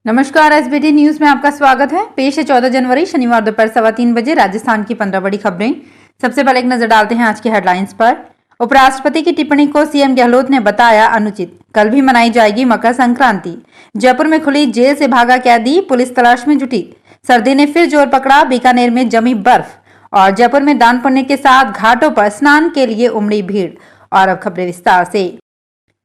नमस्कार, SBT news में आपका स्वागत है। पेश है 14 जनवरी शनिवार दोपहर 3:15 बजे राजस्थान की 15 बड़ी खबरें। सबसे पहले एक नजर डालते हैं आज की हेडलाइंस पर। उपराष्ट्रपति की टिप्पणी को सीएम गहलोत ने बताया अनुचित। कल भी मनाई जाएगी मकर संक्रांति। जयपुर में खुली जेल से भागा कैदी, पुलिस तलाश में जुटी। सर्दी ने फिर जोर पकड़ा, बीकानेर में जमी बर्फ। और जयपुर में दान पुण्य के साथ घाटों पर स्नान के लिए उमड़ी भीड़। और अब खबरें विस्तार से।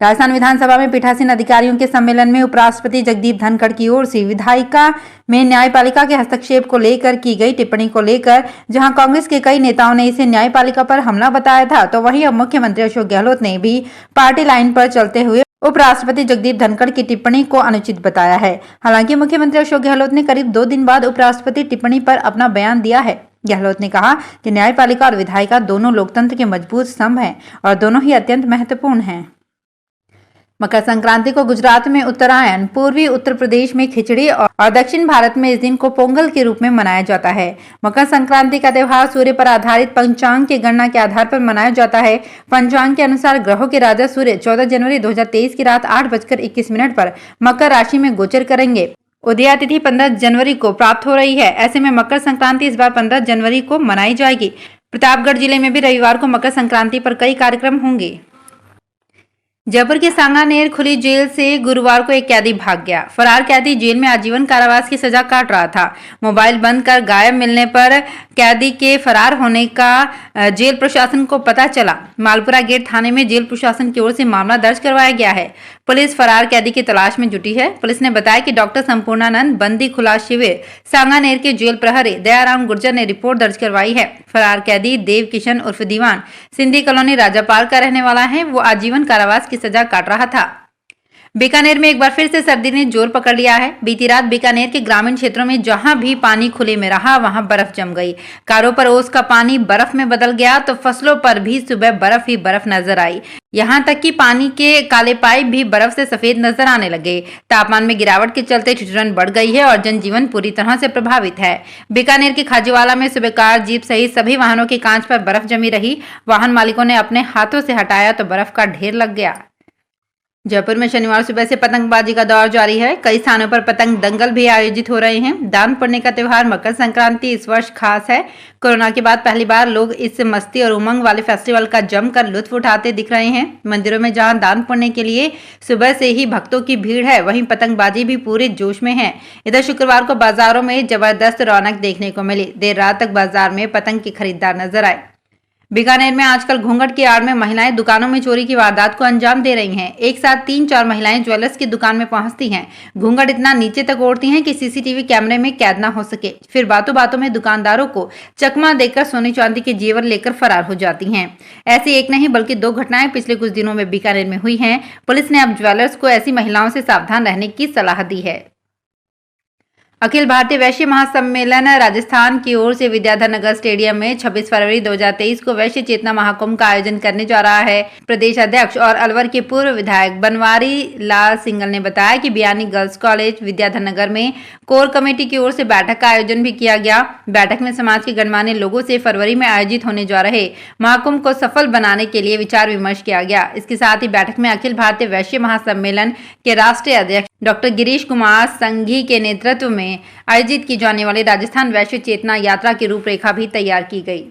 राजस्थान विधानसभा में पीठासीन अधिकारियों के सम्मेलन में उपराष्ट्रपति जगदीप धनखड़ की ओर से विधायिका में न्यायपालिका के हस्तक्षेप को लेकर की गई टिप्पणी को लेकर जहां कांग्रेस के कई नेताओं ने इसे न्यायपालिका पर हमला बताया था, तो वहीं अब मुख्यमंत्री अशोक गहलोत ने भी पार्टी लाइन पर चलते हुए उपराष्ट्रपति जगदीप धनखड़ की टिप्पणी को अनुचित बताया है। हालांकि मुख्यमंत्री अशोक गहलोत ने करीब 2 दिन बाद उपराष्ट्रपति टिप्पणी पर अपना बयान दिया है। गहलोत ने कहा कि न्यायपालिका और विधायिका दोनों लोकतंत्र के मजबूत स्तंभ हैं और दोनों ही अत्यंत महत्वपूर्ण हैं। मकर संक्रांति को गुजरात में उत्तरायण, पूर्वी उत्तर प्रदेश में खिचड़ी और दक्षिण भारत में इस दिन को पोंगल के रूप में मनाया जाता है। मकर संक्रांति का त्यौहार सूर्य पर आधारित पंचांग की गणना के आधार पर मनाया जाता है। पंचांग के अनुसार ग्रहों के राजा सूर्य 14 जनवरी 2023 की रात 8:21 पर मकर राशि में गोचर करेंगे। उदया तिथि 15 जनवरी को प्राप्त हो रही है। ऐसे में मकर संक्रांति इस बार 15 जनवरी को मनाई जाएगी। प्रतापगढ़ जिले में भी रविवार को मकर संक्रांति पर कई कार्यक्रम होंगे। जयपुर के सांगानेर खुली जेल से गुरुवार को एक कैदी भाग गया। फरार कैदी जेल में आजीवन कारावास की सजा काट रहा था। मोबाइल बंद कर गायब मिलने पर कैदी के फरार होने का जेल प्रशासन को पता चला। मालपुरा गेट थाने में जेल प्रशासन की ओर से मामला दर्ज करवाया गया है। पुलिस फरार कैदी की तलाश में जुटी है। पुलिस ने बताया कि डॉक्टर संपूर्णानंद बंदी खुला शिविर सांगानेर के जेल प्रहरी दयाराम गुर्जर ने रिपोर्ट दर्ज करवाई है। फरार कैदी देव किशन उर्फ दीवान सिंधी कॉलोनी राजापाल का रहने वाला है। वो आजीवन कारावास की सजा काट रहा था। बीकानेर में एक बार फिर से सर्दी ने जोर पकड़ लिया है। बीती रात बीकानेर के ग्रामीण क्षेत्रों में जहां भी पानी खुले में रहा वहां बर्फ जम गई। कारों पर ओस का पानी बर्फ में बदल गया तो फसलों पर भी सुबह बर्फ ही बर्फ नजर आई। यहां तक कि पानी के काले पाइप भी बर्फ से सफेद नजर आने लगे। तापमान में गिरावट के चलते ठिठुरन बढ़ गई है और जनजीवन पूरी तरह से प्रभावित है। बीकानेर के खाजीवाला में सुबह कार, जीप सहित सभी वाहनों के कांच पर बर्फ जमी रही। वाहन मालिकों ने अपने हाथों से हटाया तो बर्फ का ढेर लग गया। जयपुर में शनिवार सुबह से पतंगबाजी का दौर जारी है। कई स्थानों पर पतंग दंगल भी आयोजित हो रहे हैं। दान पुण्य का त्यौहार मकर संक्रांति इस वर्ष खास है। कोरोना के बाद पहली बार लोग इस मस्ती और उमंग वाले फेस्टिवल का जमकर लुत्फ उठाते दिख रहे हैं। मंदिरों में जहां दान पुण्य के लिए सुबह से ही भक्तों की भीड़ है, वहीं पतंगबाजी भी पूरे जोश में है। इधर शुक्रवार को बाजारों में जबरदस्त रौनक देखने को मिली। देर रात तक बाजार में पतंग के खरीदार नजर आए। बीकानेर में आजकल घूंघट की आड़ में महिलाएं दुकानों में चोरी की वारदात को अंजाम दे रही हैं। एक साथ 3-4 महिलाएं ज्वेलर्स की दुकान में पहुंचती हैं। घूंघट इतना नीचे तक ओढ़ती हैं कि सीसीटीवी कैमरे में कैद ना हो सके। फिर बातों बातों में दुकानदारों को चकमा देकर सोने चांदी के जेवर लेकर फरार हो जाती हैं। ऐसी एक नहीं बल्कि 2 घटनाएं पिछले कुछ दिनों में बीकानेर में हुई हैं। पुलिस ने अब ज्वेलर्स को ऐसी महिलाओं से सावधान रहने की सलाह दी है। अखिल भारतीय वैश्य महासम्मेलन राजस्थान की ओर से विद्याधर नगर स्टेडियम में 26 फरवरी 2023 को वैश्य चेतना महाकुंभ का आयोजन करने जा रहा है। प्रदेश अध्यक्ष और अलवर के पूर्व विधायक बनवारी लाल सिंगल ने बताया कि बियानी गर्ल्स कॉलेज विद्याधर नगर में कोर कमेटी की ओर से बैठक का आयोजन भी किया गया। बैठक में समाज के गणमान्य लोगों से फरवरी में आयोजित होने जा रहे महाकुंभ को सफल बनाने के लिए विचार विमर्श किया गया। इसके साथ ही बैठक में अखिल भारतीय वैश्य महासम्मेलन के राष्ट्रीय अध्यक्ष डॉक्टर गिरीश कुमार संघी के नेतृत्व में आयोजित की जाने वाली राजस्थान वैश्य चेतना यात्रा की रूपरेखा भी तैयार की गई।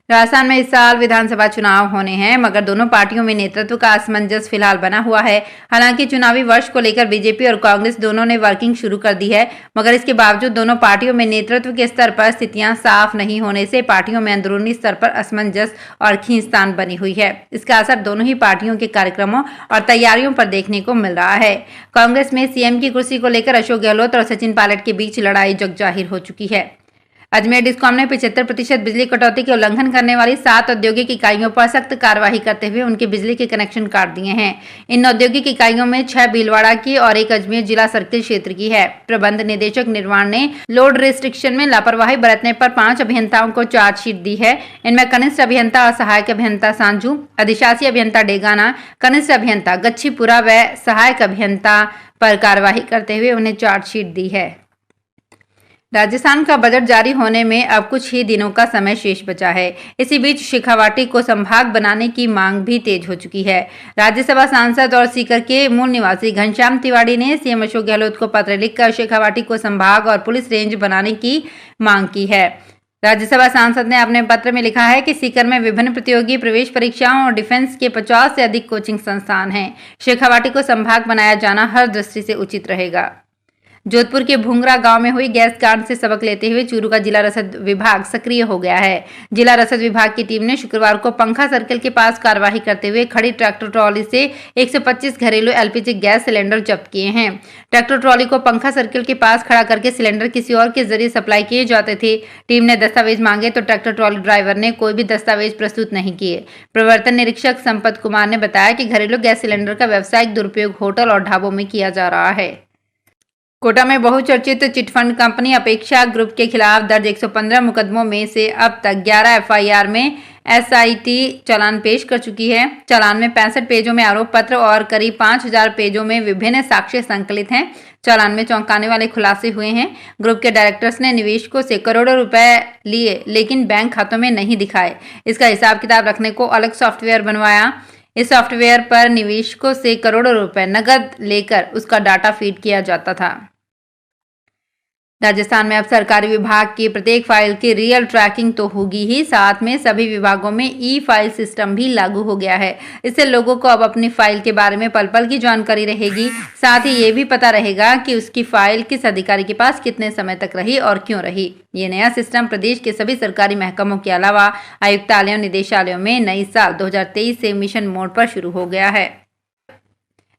राजस्थान में इस साल विधानसभा चुनाव होने हैं, मगर दोनों पार्टियों में नेतृत्व का असमंजस फिलहाल बना हुआ है। हालांकि चुनावी वर्ष को लेकर बीजेपी और कांग्रेस दोनों ने वर्किंग शुरू कर दी है, मगर इसके बावजूद दोनों पार्टियों में नेतृत्व के स्तर पर स्थितियां साफ नहीं होने से पार्टियों में अंदरूनी स्तर पर असमंजस और खींचतान बनी हुई है। इसका असर दोनों ही पार्टियों के कार्यक्रमों और तैयारियों पर देखने को मिल रहा है। कांग्रेस में सीएम की कुर्सी को लेकर अशोक गहलोत और सचिन पायलट के बीच लड़ाई जग जाहिर हो चुकी है। अजमेर डिस्कॉम ने 75% बिजली कटौती के उल्लंघन करने वाली 7 औद्योगिक इकाइयों पर सख्त कार्रवाई करते हुए उनके बिजली के कनेक्शन काट दिए हैं। इन औद्योगिक इकाइयों में 6 भीलवाड़ा की और 1 अजमेर जिला सर्किल क्षेत्र की है। प्रबंध निदेशक निर्माण ने लोड रिस्ट्रिक्शन में लापरवाही बरतने पर 5 अभियंताओं को चार्जशीट दी है। इनमें कनिष्ठ अभियंता और सहायक अभियंता सांझू, अधिशासी अभियंता डेगाना, कनिष्ठ अभियंता गच्छीपुरा व सहायक अभियंता पर कार्रवाई करते हुए उन्हें चार्जशीट दी है। राजस्थान का बजट जारी होने में अब कुछ ही दिनों का समय शेष बचा है। इसी बीच शेखावाटी को संभाग बनाने की मांग भी तेज हो चुकी है। राज्यसभा सांसद और सीकर के मूल निवासी घनश्याम तिवारी ने सीएम अशोक गहलोत को पत्र लिखकर शेखावाटी को संभाग और पुलिस रेंज बनाने की मांग की है। राज्यसभा सांसद ने अपने पत्र में लिखा है कि सीकर में विभिन्न प्रतियोगी प्रवेश परीक्षाओं और डिफेंस के 50 से अधिक कोचिंग संस्थान हैं। शेखावाटी को संभाग बनाया जाना हर दृष्टि से उचित रहेगा। जोधपुर के भूंगरा गांव में हुई गैस कांड से सबक लेते हुए चूरू का जिला रसद विभाग सक्रिय हो गया है। जिला रसद विभाग की टीम ने शुक्रवार को पंखा सर्किल के पास कार्रवाई करते हुए खड़ी ट्रैक्टर ट्रॉली से 125 घरेलू एलपीजी गैस सिलेंडर जब्त किए हैं। ट्रैक्टर ट्रॉली को पंखा सर्किल के पास खड़ा करके सिलेंडर किसी और के जरिए सप्लाई किए जाते थे। टीम ने दस्तावेज मांगे तो ट्रैक्टर ट्रॉली ड्राइवर ने कोई भी दस्तावेज प्रस्तुत नहीं किए। प्रवर्तन निरीक्षक संपत कुमार ने बताया कि घरेलू गैस सिलेंडर का व्यावसायिक दुरुपयोग होटल और ढाबों में किया जा रहा है। कोटा में बहुचर्चित चिटफंड कंपनी अपेक्षा ग्रुप के खिलाफ दर्ज 115 मुकदमों में से अब तक 11 एफआईआर में एसआईटी चालान पेश कर चुकी है। चालान में 65 पेजों में आरोप पत्र और करीब 5000 पेजों में विभिन्न साक्ष्य संकलित हैं। चालान में चौंकाने वाले खुलासे हुए हैं। ग्रुप के डायरेक्टर्स ने निवेशकों से करोड़ों रुपए लिए लेकिन बैंक खातों में नहीं दिखाए। इसका हिसाब किताब रखने को अलग सॉफ्टवेयर बनवाया। इस सॉफ्टवेयर पर निवेशकों से करोड़ों रुपए नकद लेकर उसका डाटा फीड किया जाता था। राजस्थान में अब सरकारी विभाग की प्रत्येक फाइल की रियल ट्रैकिंग तो होगी ही, साथ में सभी विभागों में ई फाइल सिस्टम भी लागू हो गया है। इससे लोगों को अब अपनी फाइल के बारे में पल पल की जानकारी रहेगी। साथ ही ये भी पता रहेगा कि उसकी फाइल किस अधिकारी के पास कितने समय तक रही और क्यों रही। ये नया सिस्टम प्रदेश के सभी सरकारी महकमों के अलावा आयुक्तालयों निदेशालयों में नई साल 2023 से मिशन मोड पर शुरू हो गया है।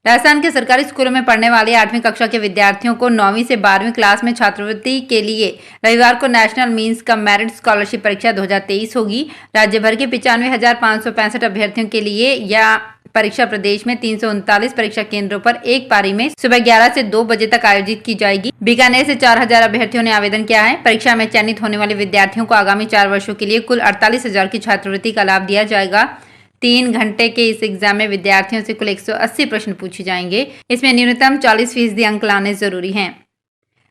राजस्थान के सरकारी स्कूलों में पढ़ने वाले 8वीं कक्षा के विद्यार्थियों को 9वीं से 12वीं क्लास में छात्रवृत्ति के लिए रविवार को national means cum merit scholarship परीक्षा 2023 होगी। राज्य भर के 95,565 अभ्यर्थियों के लिए यह परीक्षा प्रदेश में 339 परीक्षा केंद्रों पर एक पारी में सुबह 11 से 2 बजे तक आयोजित की जाएगी। बीकानेर से 4000 अभ्यर्थियों ने आवेदन किया है। परीक्षा में चयनित होने वाले विद्यार्थियों को आगामी 4 वर्षों के लिए कुल 48,000 की छात्रवृत्ति का लाभ दिया जाएगा। 3 घंटे के इस एग्जाम में विद्यार्थियों से कुल 180 प्रश्न पूछे जाएंगे। इसमें न्यूनतम 40% अंक लाने जरूरी हैं।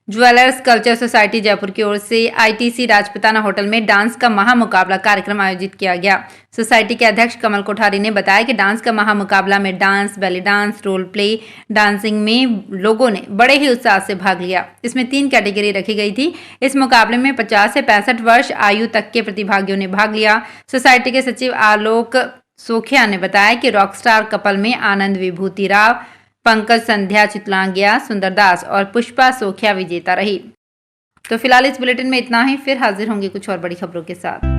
ज्वेलर्स कल्चर सोसाइटी जयपुर की ओर से आईटीसी राजपुताना होटल में डांस का महामुकाबला कार्यक्रम आयोजित किया गया। सोसाइटी के अध्यक्ष कमल कोठारी ने बताया कि डांस का महामुकाबला में dance, belly dance, role play, dancing में लोगों ने बड़े ही उत्साह से भाग लिया। इसमें 3 कैटेगरी रखी गई थी। इस मुकाबले में 50 से 65 वर्ष आयु तक के प्रतिभागियों ने भाग लिया। सोसाइटी के सचिव आलोक सोखिया ने बताया कि रॉकस्टार कपल में आनंद विभूति राव, पंकज संध्या चितलांगिया, सुंदरदास और पुष्पा सोखिया विजेता रही। तो फिलहाल इस बुलेटिन में इतना ही। फिर हाजिर होंगे कुछ और बड़ी खबरों के साथ।